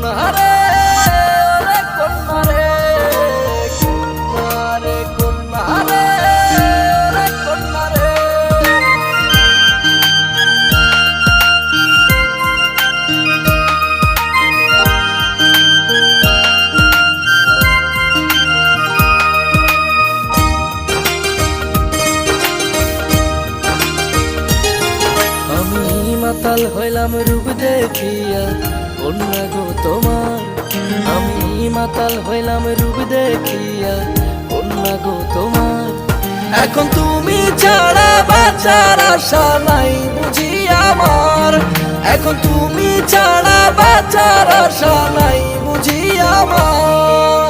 কন্যা রে, ওরে কন্যা রে, কন্যা রে, কন্যা রে, ওরে কন্যা রে। আমি মাতাল হইলাম রূপ দেখিয়া কন্যা গো তোমার, আমি মাতাল হইলাম রূপ দেখিয়া কন্যা গো তোমার। এখন তুমি ছাড়া বাঁচার আশা নাই বুঝি আমার, এখন তুমি ছাড়া বাঁচার আশা নাই বুঝি আমার।